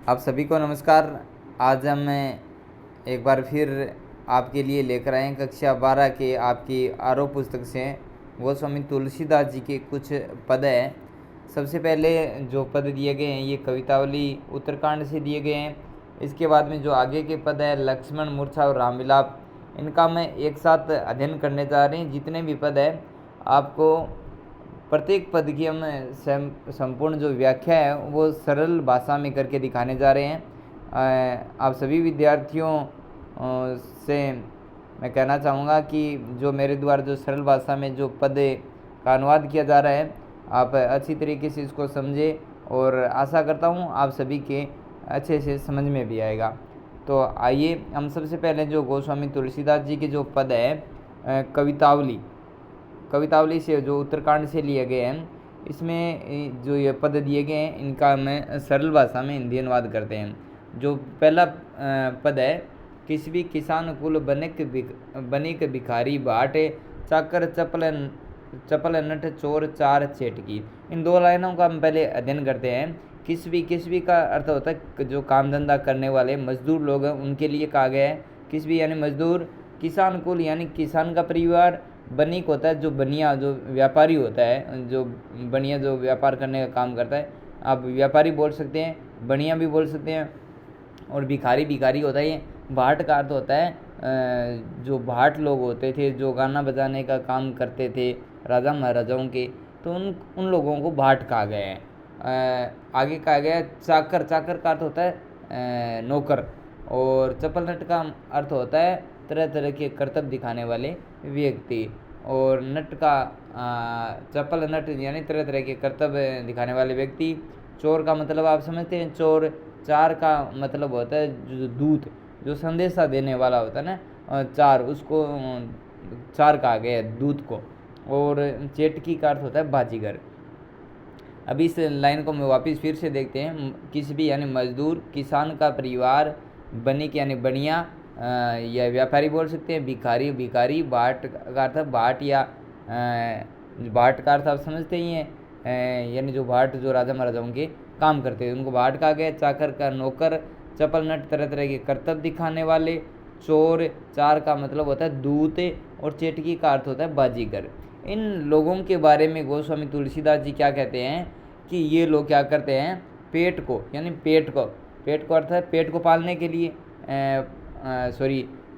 आप सभी को नमस्कार। आज हम एक बार फिर आपके लिए लेकर आए हैं कक्षा 12 के आपकी आरोप पुस्तक से गोस्वामी तुलसीदास जी के कुछ पद हैं। सबसे पहले जो पद दिए गए हैं ये कवितावली उत्तरकांड से दिए गए हैं। इसके बाद में जो आगे के पद है लक्ष्मण मूर्छा और रामविलाप, इनका मैं एक साथ अध्ययन करने जा रहे हैं। जितने भी पद है आपको प्रत्येक पद की हम संपूर्ण जो व्याख्या है वो सरल भाषा में करके दिखाने जा रहे हैं। आप सभी विद्यार्थियों से मैं कहना चाहूँगा कि जो मेरे द्वारा जो सरल भाषा में जो पद का अनुवाद किया जा रहा है आप अच्छी तरीके से इसको समझें, और आशा करता हूँ आप सभी के अच्छे से समझ में भी आएगा। तो आइए हम सबसे पहले जो गोस्वामी तुलसीदास जी के जो पद है कवितावली से जो उत्तरकांड से लिए गए हैं, इसमें जो ये पद दिए गए हैं इनका मैं सरल भाषा में हिंदी अनुवाद करते हैं। जो पहला पद है किसी भी किसान कुल बनिक भिखारी बाटे चाकर चपल नट चोर चार चेटकी। इन दो लाइनों का हम पहले अध्ययन करते हैं। किसवी का अर्थ होता है जो काम धंधा करने वाले मजदूर लोग हैं उनके लिए कहा गया है। किसवी यानी मजदूर, किसान कुल यानी किसान का परिवार, बनिक होता है जो बनिया जो व्यापारी होता है, जो बनिया जो व्यापार करने का काम करता है, आप व्यापारी बोल सकते हैं, बनिया भी बोल सकते हैं। और भिखारी होता है, ये भाट का अर्थ होता है जो भाट लोग होते थे जो गाना बजाने का काम करते थे राजा महाराजाओं के, तो उन लोगों को भाट कहा गया है। आगे कहा गया है चाकर का अर्थ होता है नौकर, और चप्पल नट का अर्थ होता है तरह तरह के कर्तव्य दिखाने वाले व्यक्ति, और नट का चप्पल नट यानी तरह तरह के कर्तव्य दिखाने वाले व्यक्ति। चोर का मतलब आप समझते हैं, चोर। चार का मतलब होता है जो दूत, जो संदेशा देने वाला होता है ना, चार, उसको चार कहा गया है दूत को। और चेटकी का अर्थ होता है बाजीगर। अब इस लाइन को मैं वापस फिर से देखते हैं। किसबी यानी मजदूर, किसान का परिवार, बनिक यानी बनिया या व्यापारी बोल सकते हैं, भिखारी, बाट का अर्थ बाट या बाट का अर्थ आप समझते ही हैं, यानी जो भाट जो राजा महाराजाओं के काम करते हैं उनको भाट कहा गया। चाकर का नौकर, चपल नट तरह तरह के कर्तव्य दिखाने वाले, चोर चार का मतलब होता है दूत, और चेटकी का अर्थ होता है बाजीगर। इन लोगों के बारे में गोस्वामी तुलसीदास जी क्या कहते हैं कि ये लोग क्या करते हैं, पेट को अर्थ है पेट को पालने के लिए,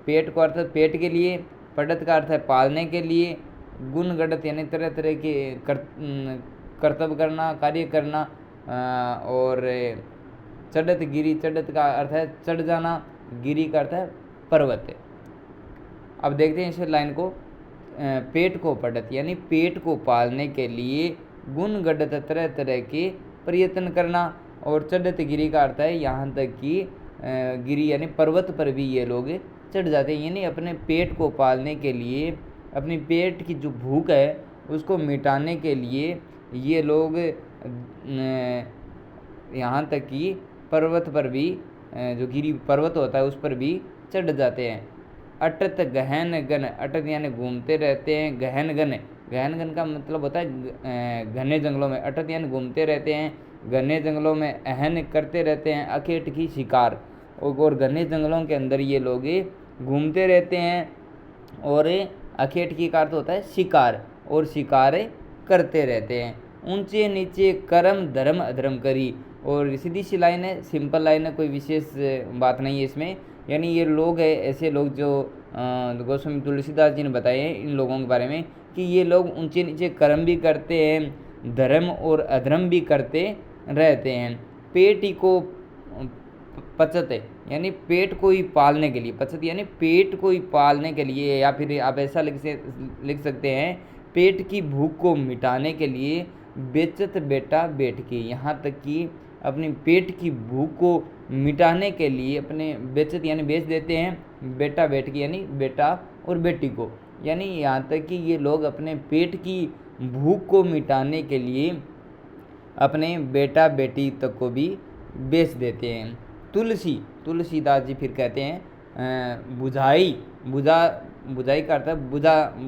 पेट को अर्थ पेट के लिए, पढ़त का अर्थ है पालने के लिए, गुण गढ़त यानी तरह तरह के कर्तव्य करना, कार्य करना, और चढ़त का अर्थ है चढ़ जाना, गिरी का अर्थ है पर्वत। अब देखते हैं इस लाइन को। पेट को पढ़त यानी पेट को पालने के लिए, गुण गढ़त तरह तरह के प्रयत्न करना, और चढ़त गिरी का अर्थ है यहाँ तक कि गिरी यानी पर्वत पर भी ये लोग चढ़ जाते हैं। यानी अपने पेट को पालने के लिए, अपनी पेट की जो भूख है उसको मिटाने के लिए ये लोग यहाँ तक कि पर्वत पर भी, जो गिरी पर्वत होता है उस पर भी चढ़ जाते हैं। अटत गहन गन, अटत यानी घूमते रहते हैं, गहन गन का मतलब होता है घने जंगलों में, अटत यानी घूमते रहते हैं, घने जंगलों में अहन करते रहते हैं, अखेट की शिकार, और घने जंगलों के अंदर ये लोग घूमते रहते हैं, और अखेट की का अर्थ होता है शिकार, और शिकार करते रहते हैं। ऊंचे नीचे कर्म धर्म अधर्म करी, और सीधी सी लाइन है, सिंपल लाइन है, कोई विशेष बात नहीं है इसमें। यानी ये लोग है ऐसे लोग जो गोस्वामी तुलसीदास जी ने बताए हैं इन लोगों के बारे में कि ये लोग ऊंचे नीचे कर्म भी करते हैं, धर्म और अधर्म भी करते रहते हैं। पेट ही को पचत है यानी पेट को ही पालने के लिए, पचत यानी पेट को ही पालने के लिए, या फिर आप ऐसा लिख सकते हैं पेट की भूख को मिटाने के लिए, बेचत बेटा बेटकी। यहाँ तक कि अपनी पेट की भूख को मिटाने के लिए अपने बेचत यानी बेच देते हैं, बेटा बेटकी यानी बेटा और बेटी को। यानी यहाँ तक कि ये लोग अपने पेट की भूख को मिटाने के लिए अपने बेटा बेटी तक को भी बेच देते हैं। तुलसीदास जी फिर कहते हैं बुझाई का अर्थ है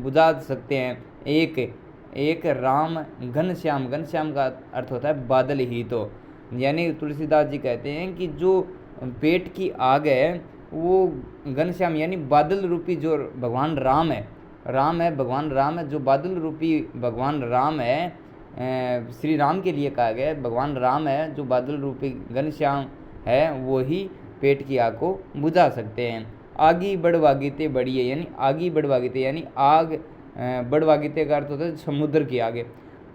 बुझा सकते हैं। एक राम घनश्याम का अर्थ होता है बादल ही तो, यानी तुलसीदास जी कहते हैं कि जो पेट की आग है वो घनश्याम यानी बादल रूपी जो भगवान राम है भगवान राम है, जो बादल रूपी भगवान राम है, श्री राम के लिए कहा गया है भगवान राम है, जो बादल रूपी घनश्याम है वो ही पेट की आग को बुझा सकते हैं। आगी बड़वागिते बढ़िए, यानी आगी बड़वागिते यानी आग, बड़वागिते का अर्थ होता है समुद्र की आगे,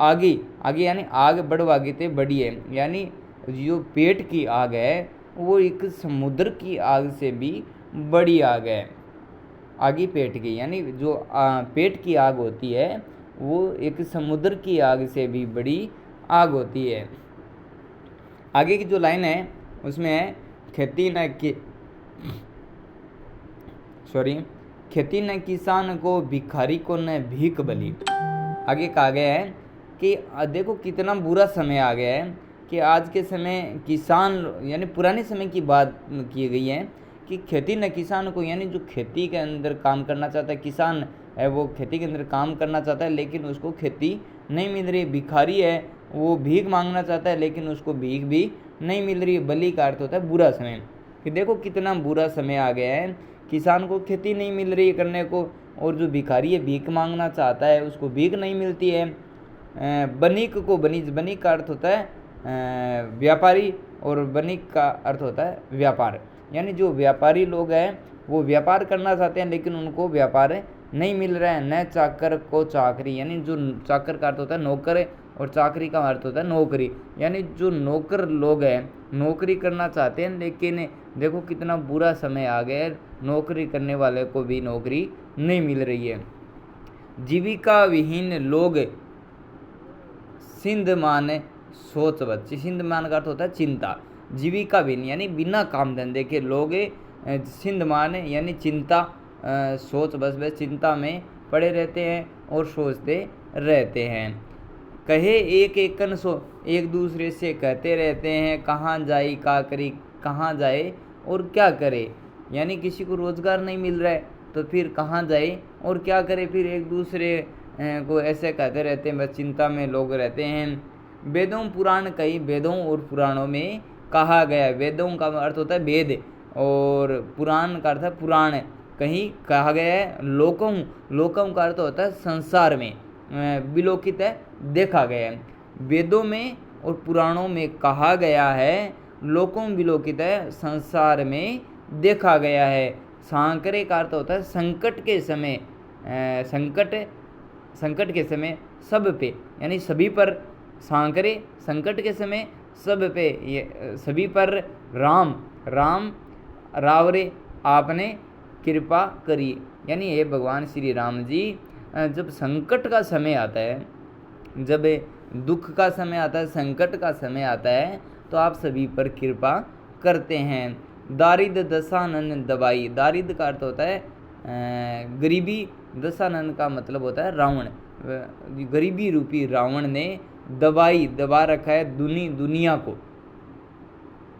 आगे आगे यानी आग बड़वागिते बढ़िए, यानी जो पेट की आग है वो एक समुद्र की आग से भी बड़ी आग है। आगी पेट की यानी जो पेट की आग होती है वो एक समुद्र की आग से भी बड़ी आग होती है। आगे की जो लाइन है उसमें है खेती न किसान को, भिखारी को न भीख बली। आगे कहा गया है कि देखो कितना बुरा समय आ गया है कि आज के समय किसान यानी पुराने समय की बात की गई है कि खेती न किसान को, यानी जो खेती के अंदर काम करना चाहता है, किसान है वो खेती के अंदर काम करना चाहता है लेकिन उसको खेती नहीं मिल रही। भिखारी है वो भीख मांगना चाहता है लेकिन उसको भीख भी नहीं मिल रही। बलि का अर्थ होता है बुरा समय, कि देखो कितना बुरा समय आ गया है, किसान को खेती नहीं मिल रही करने को, और जो भिखारी है भीख मांगना चाहता है उसको भीख नहीं मिलती है। बनिक को, बनिक का अर्थ होता है व्यापारी, और बनिक का अर्थ होता है व्यापार, यानी जो व्यापारी लोग हैं वो व्यापार करना चाहते हैं लेकिन उनको व्यापार नहीं मिल रहा है। न चाकर को चाकरी, यानी जो चाकर का अर्थ होता है नौकर, और चाकरी का अर्थ होता है नौकरी, यानी जो नौकर लोग हैं नौकरी करना चाहते हैं लेकिन देखो कितना बुरा समय आ गया है, नौकरी करने वाले को भी नौकरी नहीं मिल रही है। जीविका विहीन लोग सिंध मान सोच बच्चे, सिंध मान का अर्थ होता है चिंता, जीविका विहीन यानी बिना काम धंधे के लोग सिंध मान यानी चिंता, सोच बस चिंता में पड़े रहते हैं और सोचते रहते हैं। कहे एक एकन सो, एक दूसरे से कहते रहते हैं कहाँ जाए का करी, कहाँ जाए और क्या करे, यानी किसी को रोज़गार नहीं मिल रहा है तो फिर कहाँ जाए और क्या करे, फिर एक दूसरे को ऐसे कहते रहते हैं, बस चिंता में लोग रहते हैं। वेदों पुराण कई, वेदों और पुराणों में कहा गया, वेदों का अर्थ होता है वेद और पुराण का अर्थ है पुराण, कहीं कहा गया है। लोकों, लोकों का अर्थ होता है संसार में, विलोकित है देखा गया है। वेदों में और पुराणों में कहा गया है, लोकों विलोकित है संसार में देखा गया है। सांकरे का अर्थ होता है संकट के समय, संकट के समय सब पे यानी सभी पर, सांकरे संकट के समय सब पे, ये सभी पर राम रावरे आपने कृपा करी, यानी ये भगवान श्री राम जी जब संकट का समय आता है, जब दुख का समय आता है, संकट का समय आता है तो आप सभी पर कृपा करते हैं। दारिद दशानन दबाई, दारिद का अर्थ होता है गरीबी, दशानन का मतलब होता है रावण, गरीबी रूपी रावण ने दबा रखा है दुनिया को।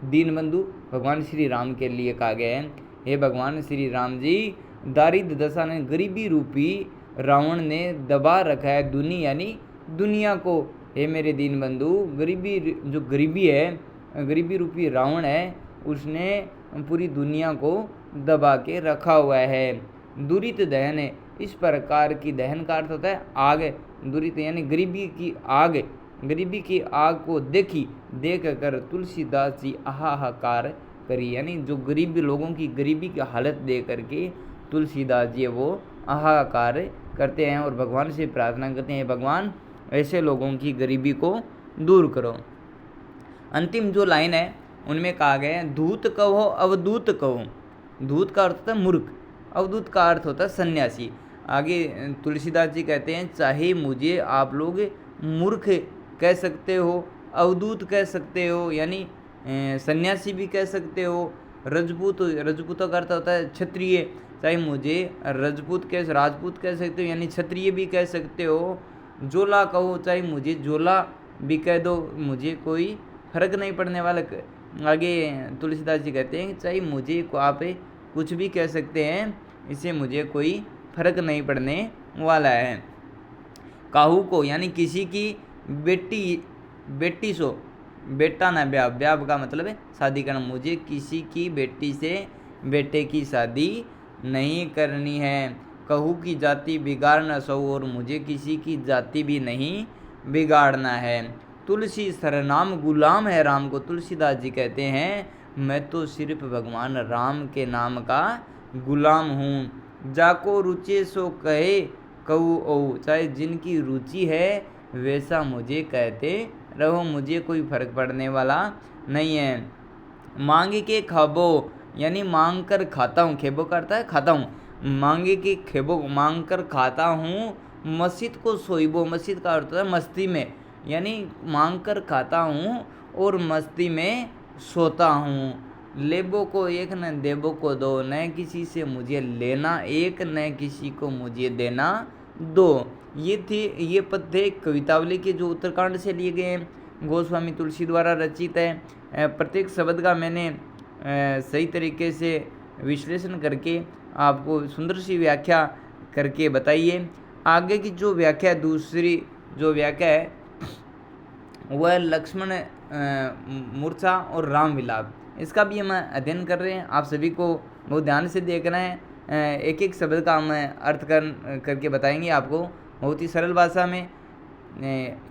दीनबंधु भगवान श्री राम के लिए कहा गया है, हे भगवान श्री राम जी दारिद्र दशा ने, गरीबी रूपी रावण ने दबा रखा है यानी दुनिया को। हे मेरे दीनबंधु, गरीबी जो गरीबी है, गरीबी रूपी रावण है, उसने पूरी दुनिया को दबा के रखा हुआ है। दुरित दहन है, इस प्रकार की, दहन का अर्थ होता है आग, दुरित यानी गरीबी की आग, गरीबी की आग को देख कर तुलसीदास जी हाहाकार करी, यानी जो गरीब लोगों की गरीबी की हालत देख करके तुलसीदास जी वो हाहाकार करते हैं और भगवान से प्रार्थना करते हैं, भगवान ऐसे लोगों की गरीबी को दूर करो। अंतिम जो लाइन है उनमें कहा गया है, धूत कहो अवधूत कहो। धूत का अर्थ होता है मूर्ख, अवधूत का अर्थ होता है सन्यासी। आगे तुलसीदास जी कहते हैं, चाहे मुझे आप लोग मूर्ख कह सकते हो, अवधूत कह सकते हो, यानी सन्यासी भी कह सकते हो, राजपूतों का अर्थ होता है क्षत्रिय, चाहे मुझे राजपूत कह सकते हो, यानी क्षत्रिय भी कह सकते हो। जोला कहो, चाहे मुझे जोला भी कह दो, मुझे कोई फर्क नहीं पड़ने वाला। आगे तुलसीदास जी कहते हैं, चाहे मुझे आप कुछ भी कह सकते हैं, इससे मुझे कोई फर्क नहीं पड़ने वाला है। काहू को, यानी किसी की बेटी सो, बेटा ना ब्याह, ब्याह का मतलब है शादी करना, मुझे किसी की बेटी से बेटे की शादी नहीं करनी है। कहूँ की जाति बिगाड़ न सऊ, और मुझे किसी की जाति भी नहीं बिगाड़ना है। तुलसी सरनाम गुलाम है राम को, तुलसीदास जी कहते हैं मैं तो सिर्फ भगवान राम के नाम का गुलाम हूँ। जाको रुचि सो कहे कहू ओ, चाहे जिनकी रुचि है वैसा मुझे कहते रहो, मुझे कोई फर्क पड़ने वाला नहीं है। मांगे के खाबो, यानी मांग कर खाता हूँ, खेबो करता है खाता हूँ, मांगे के खेबो मांग कर खाता हूँ। मस्जिद को सोईबो, मस्जिद का अर्थ है मस्ती में, यानी मांग कर खाता हूँ और मस्ती में सोता हूँ। लेबो को एक न देबो को दो, न किसी से मुझे लेना एक, न किसी को मुझे देना दो। ये पद थे कवितावली के जो उत्तरकांड से लिए गए हैं, गोस्वामी तुलसी द्वारा रचित है। प्रत्येक शब्द का मैंने सही तरीके से विश्लेषण करके आपको सुंदर सी व्याख्या करके बताइए। आगे की जो व्याख्या दूसरी जो व्याख्या है वह लक्ष्मण मूर्छा और राम विलाप, इसका भी हम अध्ययन कर रहे हैं। आप सभी को बहुत ध्यान से देखना है, एक एक शब्द का हम अर्थ करके बताएंगे आपको बहुत ही सरल भाषा में।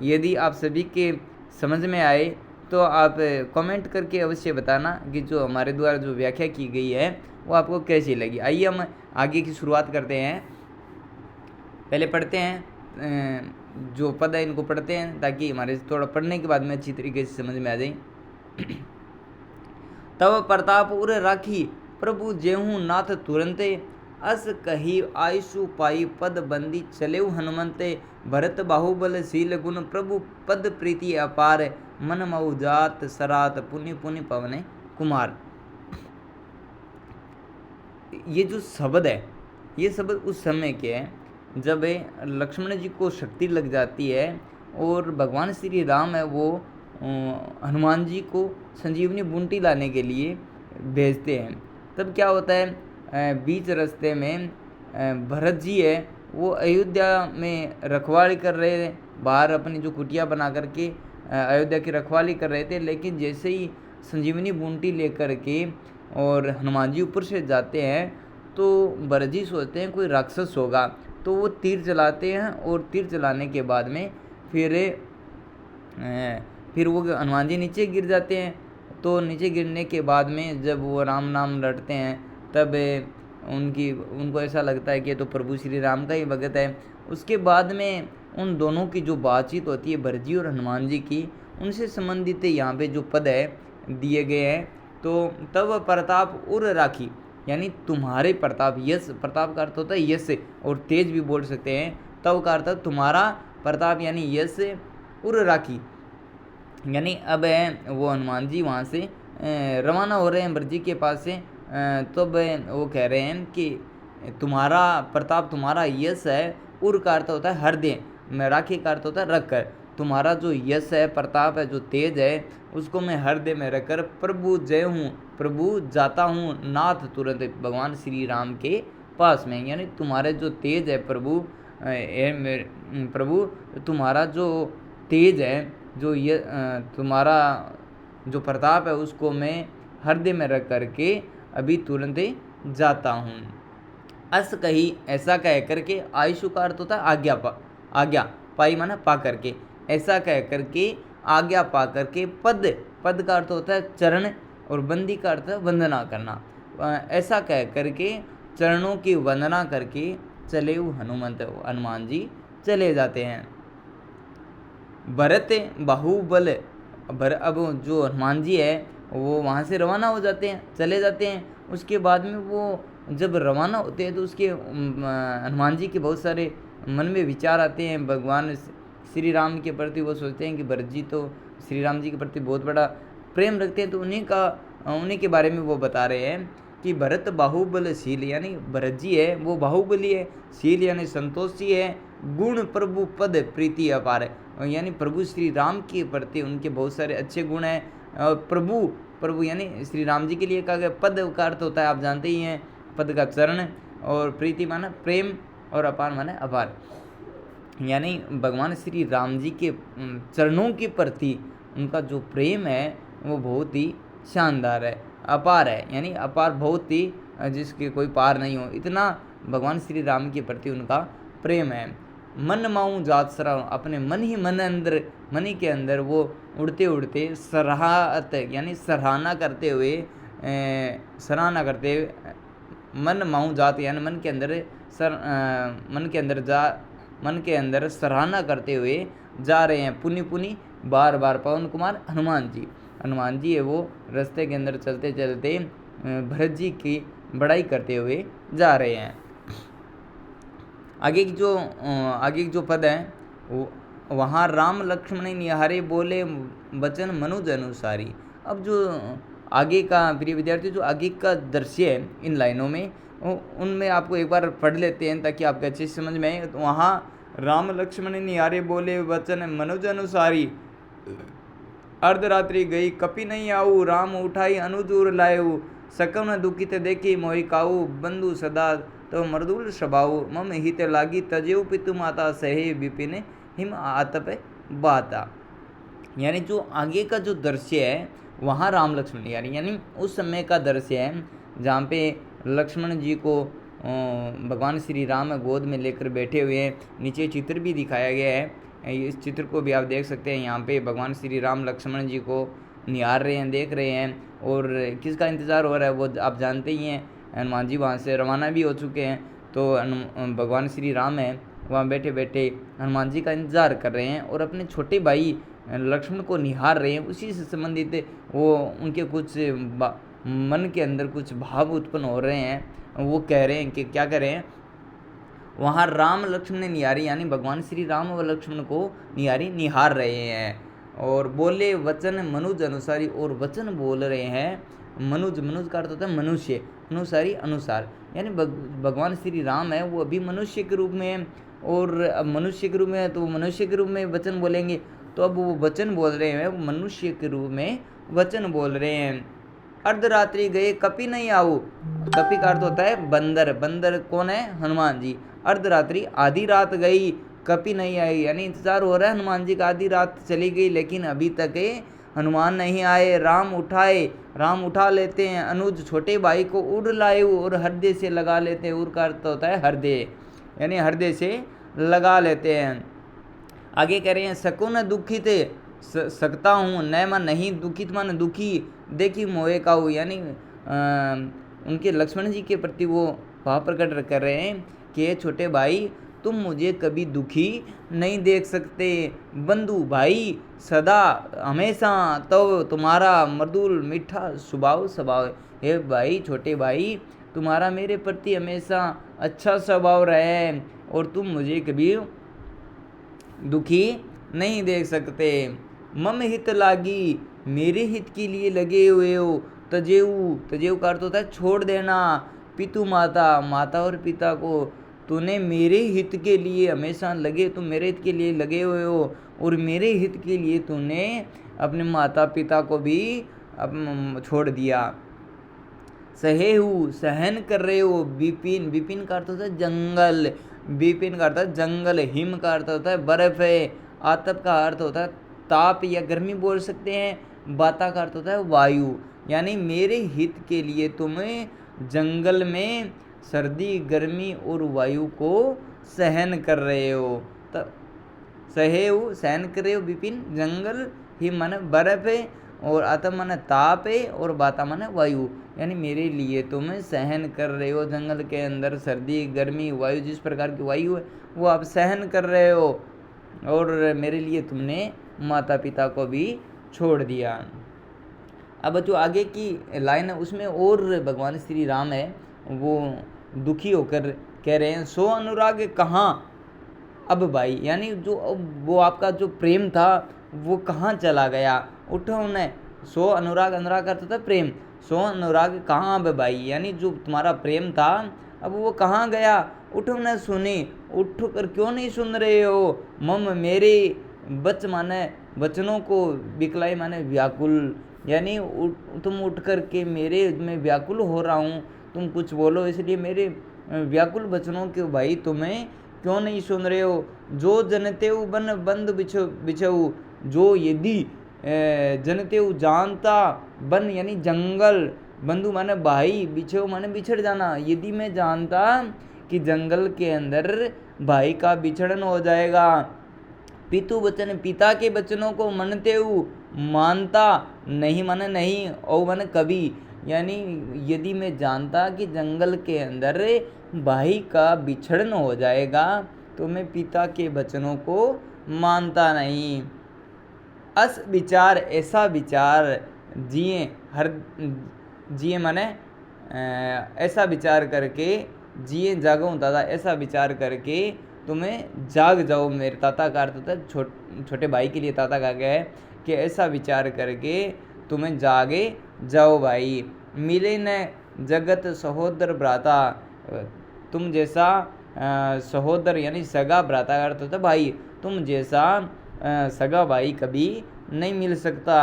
यदि आप सभी के समझ में आए तो आप कमेंट करके अवश्य बताना कि जो हमारे द्वारा जो व्याख्या की गई है वो आपको कैसी लगी। आइए हम आगे की शुरुआत करते हैं। पहले पढ़ते हैं जो पद है इनको पढ़ते हैं ताकि हमारे थोड़ा पढ़ने के बाद में अच्छी तरीके से समझ में आ जाए। तब प्रताप उर राखी प्रभु जेहू नाथ तुरंते, अस कही आयसु पाई पद बंदी चलेऊ हनुमंते। भरत बाहुबल शील गुण प्रभु पद प्रीति अपार, मन मऊ जात सरात पुण्य पुण्य पवने कुमार। ये जो शब्द है ये शब्द उस समय के हैं जब लक्ष्मण जी को शक्ति लग जाती है और भगवान श्री राम है वो हनुमान जी को संजीवनी बूंटी लाने के लिए भेजते हैं। तब क्या होता है, बीच रास्ते में भरत जी है वो अयोध्या में रखवाली कर रहे थे, बाहर अपनी जो कुटिया बना करके अयोध्या की रखवाली कर रहे थे। लेकिन जैसे ही संजीवनी बूंटी लेकर के और हनुमान जी ऊपर से जाते हैं तो भरत जी सोचते हैं कोई राक्षस होगा, तो वो तीर चलाते हैं और तीर चलाने के बाद में फिर वो हनुमान जी नीचे गिर जाते हैं। तो नीचे गिरने के बाद में जब वो राम नाम लड़ते हैं तब उनको ऐसा लगता है कि ये तो प्रभु श्री राम का ही भगत है। उसके बाद में उन दोनों की जो बातचीत होती है भरत जी और हनुमान जी की, उनसे संबंधित यहाँ पे जो पद है दिए गए हैं। तो तब प्रताप उर राखी, यानी तुम्हारे प्रताप, यश प्रताप का अर्थ होता है यश और तेज भी बोल सकते हैं। तब का अर्थ तुम्हारा प्रताप यानी यश उर राखी, यानी अब वो हनुमान जी वहाँ से रवाना हो रहे हैं ब्रज जी के पास से। तब वो कह रहे हैं कि तुम्हारा प्रताप तुम्हारा यश है, उर का अर्थ होता है हृदय में, राखी का अर्थ होता है रख कर। तुम्हारा जो यश है प्रताप है जो तेज है उसको मैं हृदय में रखकर प्रभु जय हूँ, प्रभु जाता हूँ नाथ तुरंत भगवान श्री राम के पास में। यानी तुम्हारे जो तेज है प्रभु प्रभु तुम्हारा जो तेज है जो ये तुम्हारा जो प्रताप है उसको मैं हृदय में रख करके अभी तुरंत जाता हूँ। अस कही ऐसा कह करके, आयुषु का अर्थ होता है आज्ञा पाई माना पा करके, ऐसा कह करके आज्ञा पा करके। पद का अर्थ होता है चरण और बंदी का अर्थ है वंदना करना। ऐसा कह करके चरणों की वंदना करके चले हनुमान जी चले जाते हैं। भरत बाहुबल अब जो हनुमान जी है वो वहाँ से रवाना हो जाते हैं, चले जाते हैं। उसके बाद में वो जब रवाना होते हैं तो उसके हनुमान जी के बहुत सारे मन में विचार आते हैं भगवान श्री राम के प्रति। वो सोचते हैं कि भरत जी तो श्री राम जी के प्रति बहुत बड़ा प्रेम रखते हैं, तो उन्हीं के बारे में वो बता रहे हैं कि भरत बाहुबलशील, यानी भरत जी है वो बाहुबली है, शील यानी संतोषी है, गुण प्रभु पद प्रीति अपार है, यानी प्रभु श्री राम के प्रति उनके बहुत सारे अच्छे गुण हैं। और प्रभु यानी श्री राम जी के लिए कहा गया। पद का अर्थ होता है आप जानते ही हैं, पद का चरण, और प्रीति माना प्रेम, और अपार माना अपार, यानी भगवान श्री राम जी के चरणों के प्रति उनका जो प्रेम है वो बहुत ही शानदार है, अपार है, यानी अपार, बहुत ही जिसके कोई पार नहीं हो, इतना भगवान श्री राम के प्रति उनका प्रेम है। मन माऊं जात सरा, अपने मन ही मन ही के अंदर वो उड़ते उड़ते सराहत यानी सराहना करते हुए सराहना करते हुए, मन माऊं जात यानी मन के अंदर मन के अंदर सराहना करते हुए जा रहे हैं, पुनि पुनि बार बार। पवन कुमार हनुमान जी है वो रास्ते के अंदर चलते चलते भरत जी की बड़ाई करते हुए जा रहे हैं। आगे की जो पद है वहाँ राम लक्ष्मण निहारे बोले वचन मनुज अनुसारी। अब जो आगे का प्रिय विद्यार्थी, जो आगे का दृश्य है इन लाइनों में, उनमें आपको एक बार पढ़ लेते हैं ताकि आपको अच्छे से समझ में आए। तो वहाँ राम लक्ष्मण निहारे बोले वचन मनुज अनुसारी, अर्धरात्रि गई कपि नहीं आऊ, राम उठाई अनुजूर लायऊ, सकम न दुखित देखी मोहि काऊ, बंधु सदा तो मृदुल स्वभाव, मम हित लागी तजेऊ पितु माता, सहे विपिन हिम आतप बाता। यानी जो आगे का जो दृश्य है वहाँ राम लक्ष्मण यानी उस समय का दृश्य है जहाँ पे लक्ष्मण जी को भगवान श्री राम गोद में लेकर बैठे हुए हैं। नीचे चित्र भी दिखाया गया है, इस चित्र को भी आप देख सकते हैं। यहाँ पे भगवान श्री राम लक्ष्मण जी को निहार रहे हैं, देख रहे हैं, और किसका इंतज़ार हो रहा है वो आप जानते ही हैं। हनुमान जी वहाँ से रवाना भी हो चुके हैं, तो भगवान श्री राम है वहाँ बैठे बैठे हनुमान जी का इंतज़ार कर रहे हैं और अपने छोटे भाई लक्ष्मण को निहार रहे हैं। उसी से संबंधित वो उनके कुछ मन के अंदर कुछ भाव उत्पन्न हो रहे हैं। वो कह रहे हैं कि क्या कह रहे हैं, वहाँ राम लक्ष्मण ने निहारी, यानी भगवान श्री राम व लक्ष्मण को निहार रहे हैं, और बोले वचन मनुज अनुसारी, और वचन बोल रहे हैं। मनुज का अर्थ होता है मनुष्य, अनुसारी अनुसार, यानी भगवान श्री राम है वो अभी मनुष्य के रूप में है, और अब मनुष्य के रूप में है तो मनुष्य के रूप में वचन बोलेंगे। तो अब वो वचन बोल रहे हैं, वो मनुष्य के रूप में वचन बोल रहे हैं। अर्धरात्रि गए कपि नहीं आऊ, कपि का अर्थ होता है बंदर कौन है, हनुमान जी। अर्धरात्रि आधी रात गई कपि नहीं आई, यानी इंतजार हो रहा है हनुमान जी का, आधी रात चली गई लेकिन अभी तक हनुमान नहीं आए। राम उठा लेते हैं, अनुज छोटे भाई को उड़ लाए और हृदय से लगा लेते हैं। उड़ का अर्थ होता है हृदय, यानी हृदय से लगा लेते हैं। आगे कह रहे हैं सकुन दुखित सकता हूँ, न मन नहीं दुखित मन दुखी, देखी मोहे का हूँ, यानी उनके लक्ष्मण जी के प्रति वो भाव प्रकट कर रहे हैं कि छोटे भाई तुम मुझे कभी दुखी नहीं देख सकते, बंधु भाई सदा हमेशा तो तुम्हारा मृदुल मीठा स्वभाव है भाई, छोटे भाई तुम्हारा मेरे प्रति हमेशा अच्छा स्वभाव रहा है और तुम मुझे कभी दुखी नहीं देख सकते। मम हित लागी, मेरे हित के लिए लगे हुए हो। तजेऊ का अर्थ होता है छोड़ देना। पितु माता और पिता को तूने मेरे हित के लिए हमेशा तुम मेरे हित के लिए लगे हुए हो, और मेरे हित के लिए तूने अपने माता पिता को भी छोड़ दिया। सहेहू सहन कर रहे हो। विपिन का अर्थ होता है जंगल, विपिन का अर्थ है जंगल। हिम का अर्थ होता है बर्फ है। आतप का अर्थ होता है ताप या गर्मी बोल सकते हैं। बाता का अर्थ होता है वायु, यानी मेरे हित के लिए तुम्हें जंगल में सर्दी गर्मी और वायु को सहन कर रहे हो। तब सहेहू सहन कर रहे हो। विपिन जंगल, हिम माने बर्फ है, और आतप माने ताप है, और बाता माने वायु, यानी मेरे लिए तुम सहन कर रहे हो। जंगल के अंदर सर्दी गर्मी वायु, जिस प्रकार की वायु है वो आप सहन कर रहे हो, और मेरे लिए तुमने माता पिता को भी छोड़ दिया। अब जो आगे की लाइन है उसमें और भगवान श्री राम है वो दुखी होकर कह रहे हैं सो अनुराग कहाँ अब भाई, यानी जो वो आपका जो प्रेम था वो कहाँ चला गया। उठो उन्हें, सो अनुराग करता था प्रेम, सो अनुराग कहाँ अब भाई, यानी जो तुम्हारा प्रेम था अब वो कहाँ गया। उठो न सुनी, उठ कर क्यों नहीं सुन रहे हो। मम मेरे बच माने वचनों को, बिकलाई माने व्याकुल, यानी तुम उठ कर के मेरे में व्याकुल हो रहा हूँ, तुम कुछ बोलो, इसलिए मेरे व्याकुल वचनों के भाई तुम्हें क्यों नहीं सुन रहे हो। जो जनते बन बंद बिछऊ, जो यदि जनते जानता बन यानी जंगल, बंधु माने भाई, बिछो माने बिछड़ जाना। यदि मैं जानता कि जंगल के अंदर भाई का बिछड़न हो जाएगा, पितु वचन पिता के वचनों को मनते हु मानता, नहीं माने नहीं, और माने कभी, यानी यदि मैं जानता कि जंगल के अंदर भाई का बिछड़न हो जाएगा तो मैं पिता के वचनों को मानता नहीं। अस विचार ऐसा विचार जिए हर जिए माने ऐसा विचार करके जिए जागो दादा, ऐसा विचार करके तुम्हें जाग जाओ मेरे। ताता का अर्थ होता है छोटे भाई के लिए ताता कहा गया है कि ऐसा विचार करके तुम्हें जागे जाओ भाई। मिले न जगत सहोदर भ्राता, तुम जैसा सहोदर यानी सगा, भ्राता का अर्थ होता है भाई, तुम जैसा सगा भाई कभी नहीं मिल सकता।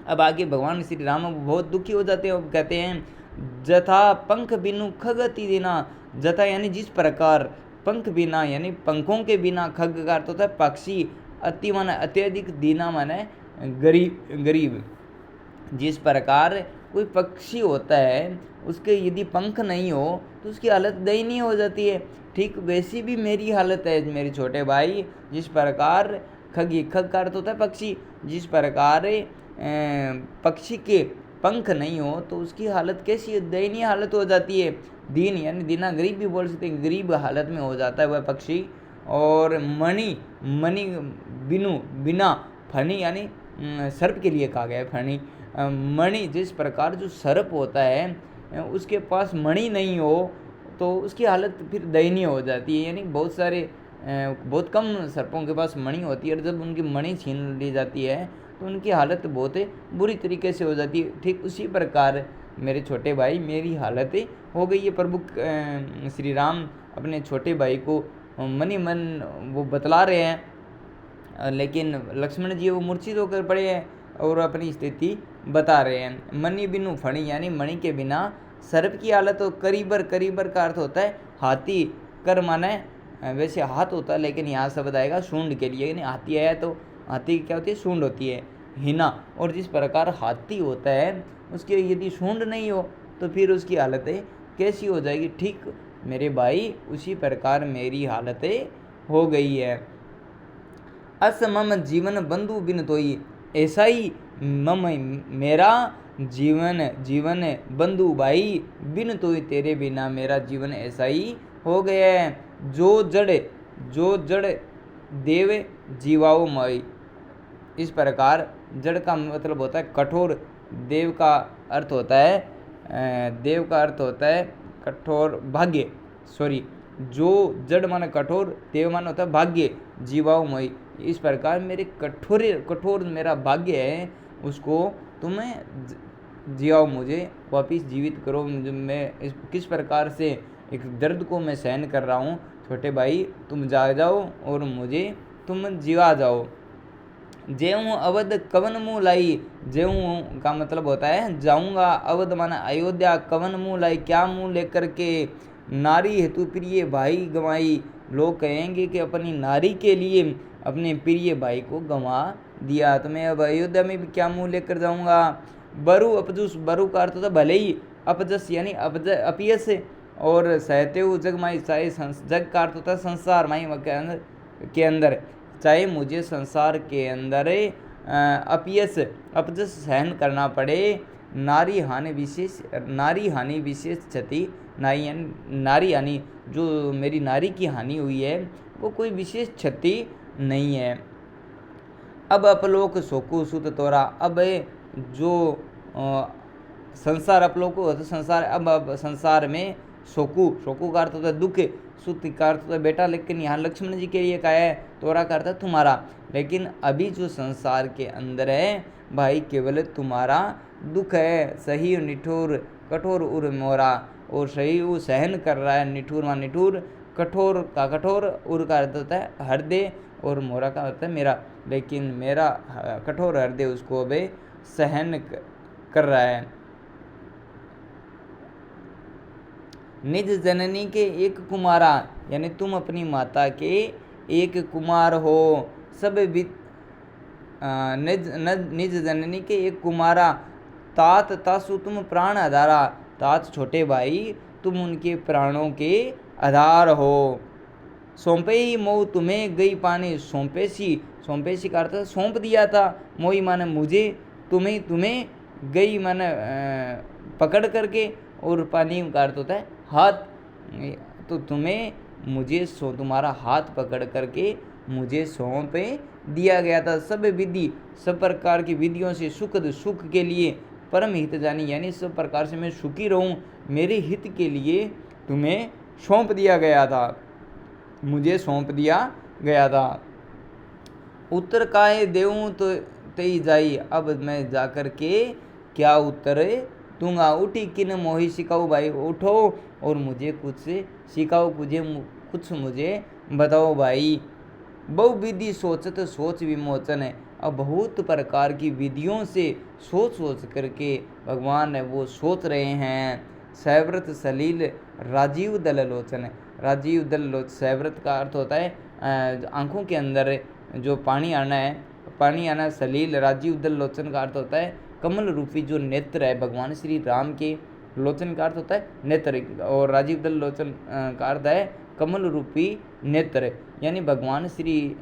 अब आगे भगवान श्री राम बहुत दुखी हो जाते हैं, अब कहते हैं जथा पंख बिनु खगति देना। जथा यानी जिस प्रकार, पंख बिना यानी पंखों के बिना, खग का अर्थ होता है पक्षी, अति माने अत्यधिक, दीना माने गरीब। जिस प्रकार कोई पक्षी होता है उसके यदि पंख नहीं हो तो उसकी हालत दयनीय हो जाती है, ठीक वैसी भी मेरी हालत है मेरे छोटे भाई। जिस प्रकार खग का अर्थ होता है पक्षी, जिस प्रकार पक्षी के पंख नहीं हो तो उसकी हालत कैसी दयनीय हालत हो जाती है। दीन यानी दीना, गरीब भी बोल सकते हैं, गरीब हालत में हो जाता है वह पक्षी। और मणि बिनु बिना, फनी यानी सर्प के लिए कहा गया है फनी। मणि जिस प्रकार जो सर्प होता है उसके पास मणि नहीं हो तो उसकी हालत फिर दयनीय हो जाती है, यानी बहुत कम सर्पों के पास मणि होती है और जब उनकी मणि छीन ली जाती है तो उनकी हालत बहुत बुरी तरीके से हो जाती है। ठीक उसी प्रकार मेरे छोटे भाई मेरी हालत हो गई है। प्रभु श्री राम अपने छोटे भाई को मनी मन वो बतला रहे हैं, लेकिन लक्ष्मण जी वो मूर्छित होकर पड़े हैं और अपनी स्थिति बता रहे हैं। मणि बिनु फणी यानी मणि के बिना सर्प की हालत हो। करीबर का अर्थ होता है हाथी, कर माने वैसे हाथ होता है लेकिन यहाँ शब्द आएगा सूंड के लिए, यानी हाथी आया तो हाथी क्या होती है, सूंड होती है, हिना। और जिस प्रकार हाथी होता है उसके यदि सूंड नहीं हो तो फिर उसकी हालतें कैसी हो जाएगी। ठीक मेरे भाई उसी प्रकार मेरी हालतें हो गई है। अस मम जीवन बंधु बिन तोई, ऐसा ही मम मेरा जीवन बंधु भाई, बिन तोई तेरे बिना मेरा जीवन ऐसा ही हो गया है। जो जड़ देव जीवाओ मई, इस प्रकार जड़ का मतलब होता है कठोर, देव का अर्थ होता है कठोर भाग्य, जो जड़ माने कठोर, देव माने होता है भाग्य, जीवाओ मई, इस प्रकार मेरे कठोर मेरा भाग्य है उसको तुम्हें जियाओ, मुझे वापिस जीवित करो। मैं किस प्रकार से एक दर्द को मैं सहन कर रहा हूँ, छोटे भाई तुम जा जाओ और मुझे तुम जिवा जाओ। जेऊँ अवध कवन मुँह लाई, जेऊँ का मतलब होता है जाऊँगा, अवध माना अयोध्या, कवन मुँह लाई क्या मुँह लेकर के, नारी हेतु प्रिय भाई गंवाई, लोग कहेंगे कि अपनी नारी के लिए अपने प्रिय भाई को गंवा दिया, तो मैं अब अयोध्या में भी क्या मुँह लेकर जाऊँगा। बरु अपजुस, बरु का अर्थ होता भले ही, अपजस यानी अपयस, और सहते हुए जग माई, चाहे जग का अर्थ होता है संसार माई के अंदर, चाहे मुझे संसार के अंदर अपजस सहन करना पड़े, नारी हानि विशेष क्षति, नारी हानि जो मेरी नारी की हानि हुई है वो कोई विशेष क्षति नहीं है। अब अपलोक शोकु सुत तोरा, अब जो संसार अपलोक हो तो संसार, अब संसार में शोकु का अर्थ होता है दुख, सुत का अर्थ होता है बेटा, लेकिन यहाँ लक्ष्मण जी के लिए कहा है, तोरा का अर्थ है तुम्हारा, लेकिन अभी जो संसार के अंदर है भाई केवल तुम्हारा दुख है। सही निठुर कठोर उर मोरा, और सही वो सहन कर रहा है, निठुर मान निठुर, कठोर का कठोर, उर का अर्थ होता है हृदय, और मोरा का अर्थ है मेरा, लेकिन मेरा कठोर हृदय उसको अबे सहन कर रहा है। निज जननी के एक कुमारा, यानी तुम अपनी माता के एक कुमार हो, निज जननी के एक कुमारा, तात तासु तुम प्राण आधारा। तात छोटे भाई, तुम उनके प्राणों के आधार हो। सौंपे ही मोह तुम्हें गई पानी, सौंपे सी का अर्थ सौंप दिया था। मोही माने मुझे, तुम्हें गई माने पकड़ करके, और पानी का अर्थ होता है हाथ। तो तुम्हें मुझे तुम्हारा हाथ पकड़ करके मुझे सौंप दिया गया था। सब प्रकार की विधियों से सुख के लिए परम हित जानी, यानी सब प्रकार से मैं सुखी रहूं, मेरे हित के लिए तुम्हें सौंप दिया गया था, मुझे सौंप दिया गया था। उत्तर काहे देऊं तो तई जाई, अब मैं जाकर के क्या उत्तर दूंगा। उठी किन मोहि सिखाओ भाई, उठो और मुझे कुछ सिखाओ, कुछ मुझे बताओ भाई। बहु विधि सोचत सोच विमोचन है। अब बहुत प्रकार की विधियों से सोच करके भगवान है वो सोच रहे हैं। सैव्रत सलील राजीव दल लोचन है। राजीव दल लोचन, सैव्रत का अर्थ होता है आंखों के अंदर जो पानी आना है। सलील राजीव दल लोचन का अर्थ होता है कमल रूपी जो नेत्र है भगवान श्री राम के। लोचन का अर्थ होता है नेत्र, और राजीव दल लोचन का अर्थ है कमल रूपी नेत्र, यानी भगवान श्री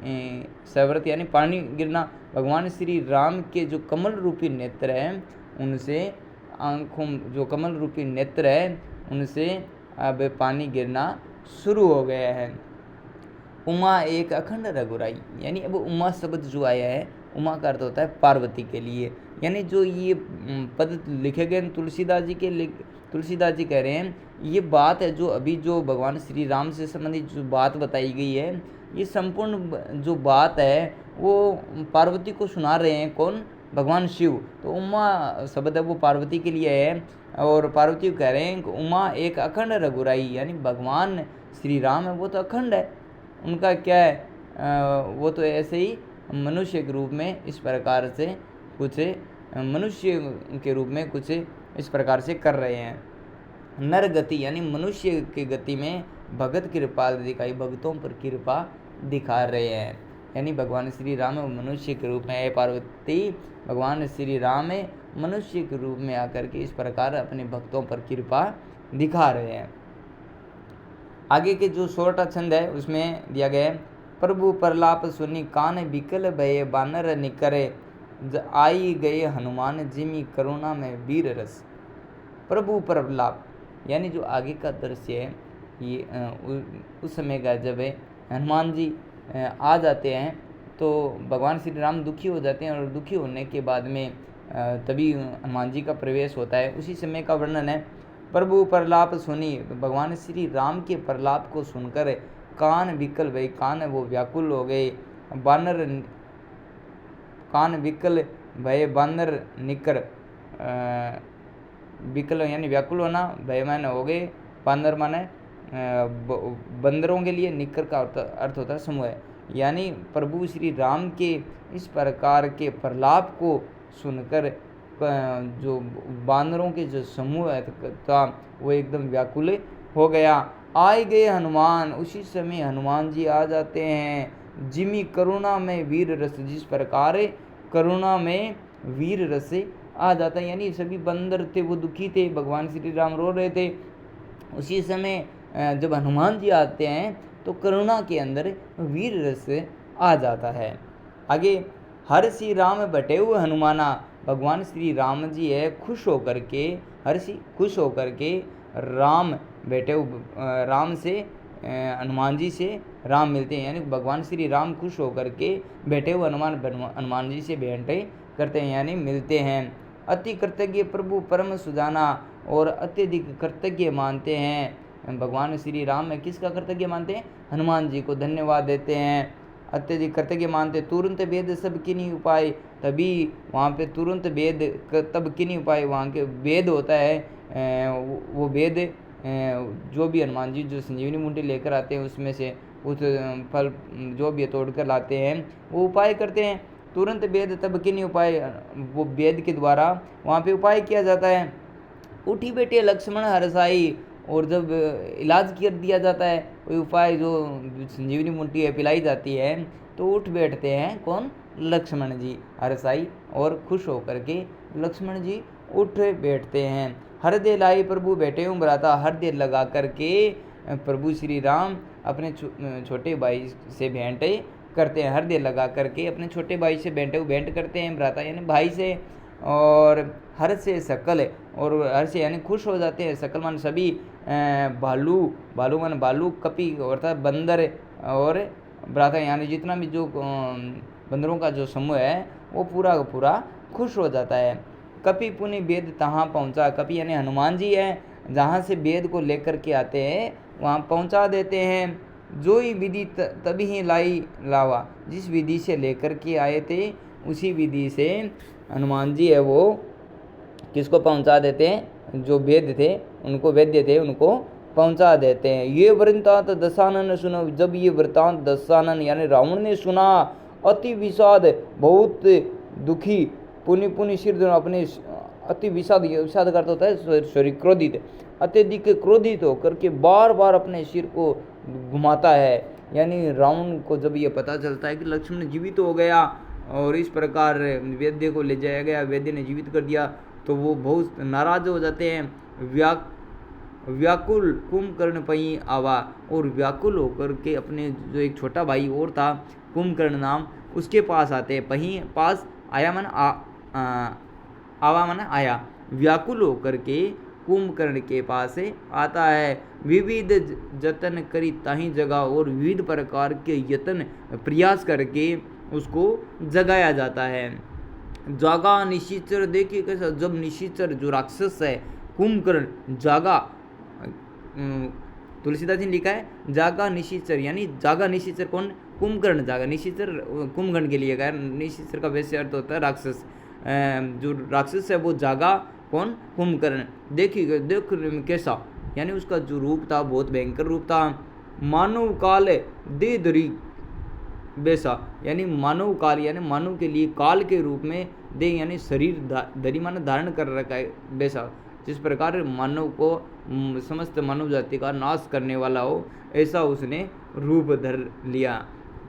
सैव्रत यानी पानी गिरना, भगवान श्री राम के जो कमल रूपी नेत्र हैं उनसे, आँखों जो कमल रूपी नेत्र है उनसे अब पानी गिरना शुरू हो गया है। उमा एक अखंड रघुराई, यानी अब उमा शब्द जो आया है, उमा का अर्थ होता है पार्वती के लिए। यानी जो ये पद लिखे गए तुलसीदास जी कह रहे हैं ये बात है जो अभी जो भगवान श्री राम से संबंधित जो बात बताई गई है, ये संपूर्ण जो बात है वो पार्वती को सुना रहे हैं। कौन? भगवान शिव। तो उमा शब्द है वो पार्वती के लिए है, और पार्वती को कह रहे हैं कि उमा एक अखंड रघुराई, यानी भगवान श्री राम है वो तो अखंड है, उनका क्या है वो तो ऐसे ही मनुष्य के रूप में इस प्रकार से कुछ मनुष्य के रूप में कुछ इस प्रकार से कर रहे हैं। नर गति यानी मनुष्य की गति में भगत कृपा दिखाई, भक्तों पर कृपा दिखा रहे हैं, यानी भगवान श्री राम मनुष्य के रूप में है। पार्वती भगवान श्री राम मनुष्य के रूप में आकर के इस प्रकार अपने भक्तों पर कृपा दिखा रहे हैं। आगे के जो 16वां छंद है उसमें दिया गया है, प्रभु प्रलाप सुनी कान बिकल भये बानर निकरे, आई गए हनुमान जिमी करुणा में वीर रस। प्रभु प्रलाप यानी जो आगे का दृश्य है ये उस समय का जब हनुमान जी आ जाते हैं तो भगवान श्री राम दुखी हो जाते हैं, और दुखी होने के बाद में तभी हनुमान जी का प्रवेश होता है, उसी समय का वर्णन है। प्रभु प्रलाप सुनी, भगवान श्री राम के प्रलाप को सुनकर कान विकल भई, कान वो व्याकुल हो गए, बानर कान विकल भय बानर निकर, विकल यानी व्याकुल होना, भय माने हो गए, बानर माने बंदरों के लिए, निकर का अर्थ होता है समूह, यानी प्रभु श्री राम के इस प्रकार के प्रलाप को सुनकर जो बानरों के जो समूह था वो एकदम व्याकुल हो गया। आए गए हनुमान, उसी समय हनुमान जी आ जाते हैं। जिमी करुणा में वीर रस, जिस प्रकार करुणा में वीर रस आ जाता है, यानी सभी बंदर थे वो दुखी थे, भगवान श्री राम रो रहे थे, उसी समय जब हनुमान जी आते हैं तो करुणा के अंदर वीर रस आ जाता है। आगे हर श्री राम बटे हुए हनुमाना, भगवान श्री राम जी है खुश होकर के, खुश होकर के राम बैठे राम से हनुमान जी से राम मिलते हैं, यानी भगवान श्री राम खुश होकर के बैठे हुए हनुमान जी से भेंट करते हैं, यानी मिलते हैं। अति कृतज्ञ प्रभु परम सुजाना, और अत्यधिक कृतज्ञ मानते हैं भगवान श्री राम में, किसका कृतज्ञ मानते हैं? हनुमान जी को धन्यवाद देते हैं, अत्यधिक कृतज्ञ मानते। तुरंत वेद सब किन्हीं उपाय, तभी वहाँ पे तुरंत वेद तब किन्हीं उपाय, वहाँ के वेद होता है वो वेद जो भी हनुमान जी जो संजीवनी बूटी लेकर आते हैं उसमें से उस फल जो भी तोड़ कर लाते हैं वो उपाय करते हैं। तुरंत वेद तब किन्हीं उपाय, वो वेद के द्वारा वहाँ पे उपाय किया जाता है। उठी बैठे लक्ष्मण हरसाई, और जब इलाज कर दिया जाता है कोई उपाय जो संजीवनी बूटी है पिलाई जाती है तो उठ बैठते हैं कौन? लक्ष्मण जी। हर्षाई और खुश होकर के लक्ष्मण जी उठ बैठते हैं। हृदय लाई प्रभु बैठे हूँ भ्राता, हृदय लगा करके प्रभु श्री राम अपने छोटे भाई से भेंट करते हैं। हृदय लगा करके अपने छोटे भाई से भेंट करते हैं भ्राता यानी भाई से। और हर्ष से सकल, और हर्ष यानी खुश हो जाते हैं। सकल मान सभी, भालू, भालू मान भालू, कपि अर्थात बंदर, और भ्राता यानी जितना भी जो बंदरों का जो समूह है वो पूरा का पूरा खुश हो जाता है। कपि पुनि वेद तहाँ पहुँचा, कपि यानी हनुमान जी है, जहाँ से वेद को लेकर के आते हैं वहाँ पहुँचा देते हैं। जो ही विधि तभी ही लाई लावा, जिस विधि से लेकर के आए थे उसी विधि से हनुमान जी है वो किसको पहुँचा देते हैं, जो वेद थे उनको, वेद्य थे उनको पहुँचा देते हैं। ये वृत्तांत दशानन सुनो, जब ये वृत्तांत दशानन यानी रावण ने सुना, अति विषाद, बहुत दुखी, पुनि पुनि सिर अपने, अति विषाद, विषाद करता होता है सॉरी क्रोधित, अत्यधिक क्रोधित होकर के बार बार अपने सिर को घुमाता है। यानी रावण को जब ये पता चलता है कि लक्ष्मण जीवित हो गया और इस प्रकार वैद्य को ले जाया गया, वैद्य ने जीवित कर दिया, तो वो बहुत नाराज हो जाते हैं। व्याकुल कुंभकर्ण पई आवा, और व्याकुल होकर के अपने जो एक छोटा भाई और था कुंभकर्ण नाम, उसके पास आते हैं। पही पास आया मन आवा मन आया, व्याकुल होकर के कुंभकर्ण के पास आता है। विविध जतन करी ताही जगह, और विविध प्रकार के यत्न प्रयास करके उसको जगाया जाता है। जागा निशिचर, देखिए कैसा, जब निशिचर जो राक्षस है कुंभकर्ण जागा, तुलसीदास जी ने लिखा है जागा निशिचर, यानी जागा निशिचर कौन, कुंभकर्ण जागा, निशिचर कुंभकर्ण के लिए गया, निशिचर का वैसे अर्थ होता है राक्षस, जो राक्षस है वो जागा कौन, कुंभकर्ण। देखिए देख कैसा, यानी उसका जो रूप था बहुत भयंकर रूप था। मानव काल दे धरी वैसा, यानी मानव काल यानी मानव के लिए काल के रूप में दे, यानी शरीर धरी माने धारण कर रखा है वैसा, जिस प्रकार मानव को समस्त मानव जाति का नाश करने वाला हो ऐसा उसने रूप धर लिया।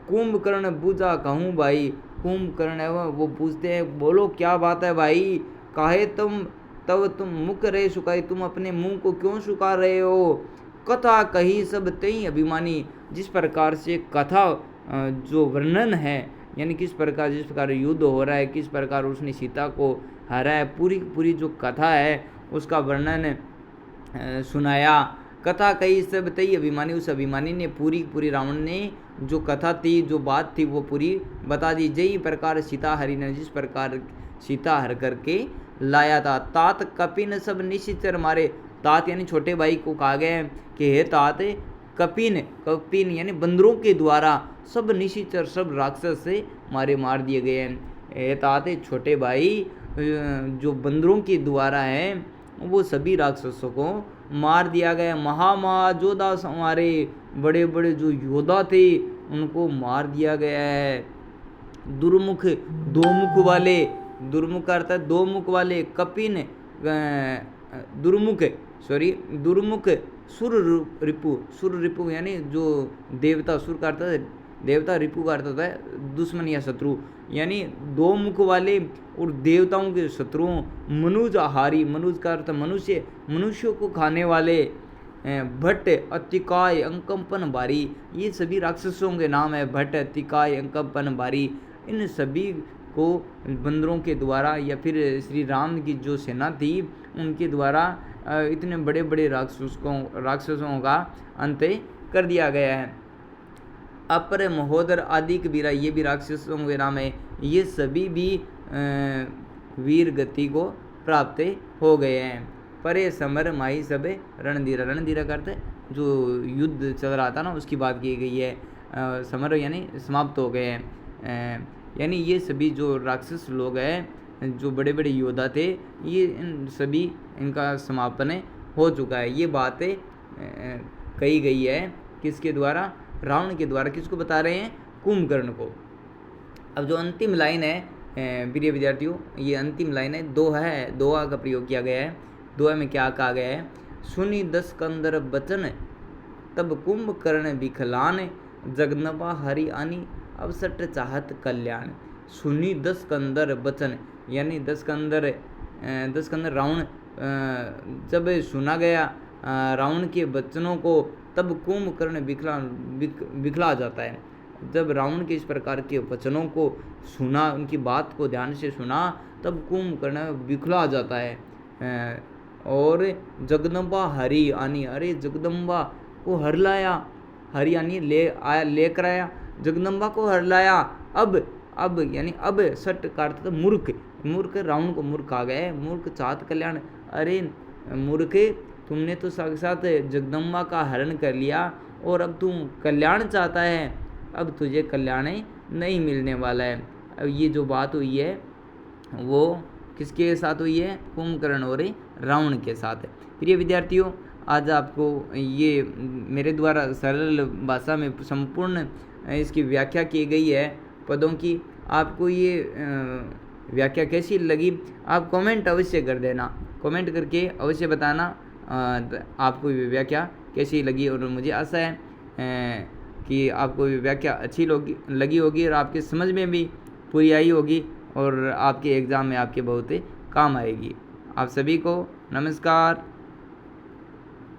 कुंभकर्ण पूजा कहूँ भाई, कुंभकर्ण है वो पूछते हैं बोलो क्या बात है भाई, काहे तुम तब तुम मुख रहे सुखाई, तुम अपने मुंह को क्यों सुखा रहे हो। कथा कही सब तई अभिमानी, जिस प्रकार से कथा जो वर्णन है, यानी किस प्रकार जिस प्रकार युद्ध हो रहा है, किस प्रकार उसने सीता को हरा है, पूरी पूरी जो कथा है उसका वर्णन सुनाया। कथा कही सब तई अभिमानी, उस अभिमानी ने पूरी पूरी रावण ने जो कथा थी जो बात थी वो पूरी बता दी। जय प्रकार सीता हरि ने, जिस प्रकार सीता हर करके लाया था। तात कपिन सब निशिचर मारे, तात यानी छोटे भाई को कहा गया कि हे तात, कपिन, कपिन यानी बंदरों के द्वारा सब निशिचर सब राक्षस से मार दिए गए हैं। हे तात छोटे भाई, जो बंदरों के द्वारा है वो सभी राक्षसों को मार दिया गया। महायोद्धा हमारे बड़े बड़े जो योद्धा थे उनको मार दिया गया है। दुर्मुख, दो मुख वाले, दुर्मुख का अर्थ है दो मुख वाले, कपिन दुर्मुख दुर्मुख, सुर रिपु, सुर रिपु यानी जो देवता, सुर का अर्थ है देवता, रिपु का अर्थ होता है दुश्मन या शत्रु, यानी दो मुख वाले और देवताओं के शत्रुओं। मनुज आहारी, मनुज का अर्थ मनुष्य, मनुष्यों को खाने वाले। भट्ट, अतिकाय, अंकम्पन भारी, ये सभी राक्षसों के नाम है। भट्ट, अतिकाय, अंकम्पन भारी, इन सभी को बंदरों के द्वारा या फिर श्री राम की जो सेना थी उनके द्वारा इतने बड़े बड़े राक्षसों का अंत कर दिया गया है। अपर महोदर आदि कबीरा, ये भी राक्षसों के नाम है। ये सभी भी वीर गति को प्राप्त हो गए हैं। परे समर माही सब रणधीरा, रणधीरा करते जो युद्ध चल रहा था ना उसकी बात की गई है। समर यानी समाप्त हो गए हैं, यानी ये सभी जो राक्षस लोग हैं जो बड़े बड़े योद्धा थे ये इन सभी इनका समापन हो चुका है। ये बातें कही गई है किसके द्वारा, रावण के द्वारा। किसको बता रहे हैं, कुंभकर्ण को। अब जो अंतिम लाइन है प्रिय विद्यार्थियों, ये अंतिम लाइन है, दोहा है, दोहा का प्रयोग किया गया है। दोहा में क्या कहा गया है, सुनी 10 कंदर बचन तब कुंभकर्ण विखलान, जगदम्बा हरि आनी अवसट चाहत कल्याण। सुनी 10 कंदर बचन, यानी 10 कंदर रावण जब सुना गया रावण के वचनों को, तब कुंभकर्ण बिखला जाता है। जब रावण के इस प्रकार के वचनों को सुना, उनकी बात को ध्यान से सुना, तब कुंभकर्ण बिखला जाता है। और जगदम्बा हरि आनी, अरे जगदम्बा को हर लाया, हरि यानी लेकर आया, जगदम्बा को हर लाया। अब यानी अब सट काटता था मूर्ख रावण को मूर्ख आ गए, मूर्ख चाहत कल्याण। अरे मूर्ख, तुमने तो साक्षात जगदम्बा का हरण कर लिया और अब तुम कल्याण चाहता है, अब तुझे कल्याण नहीं मिलने वाला है। अब ये जो बात हुई है वो किसके साथ हुई है? कुंभकर्ण और रावण के साथ। प्रिय विद्यार्थियों, आज आपको ये मेरे द्वारा सरल भाषा में संपूर्ण इसकी व्याख्या की गई है पदों की। आपको ये व्याख्या कैसी लगी? आप कमेंट अवश्य कर देना, कमेंट करके अवश्य बताना आपको ये व्याख्या कैसी लगी। और मुझे आशा है कि आपको ये व्याख्या अच्छी लगी होगी और आपके समझ में भी पूरी आई होगी और आपके एग्ज़ाम में आपके बहुत काम आएगी। आप सभी को नमस्कार।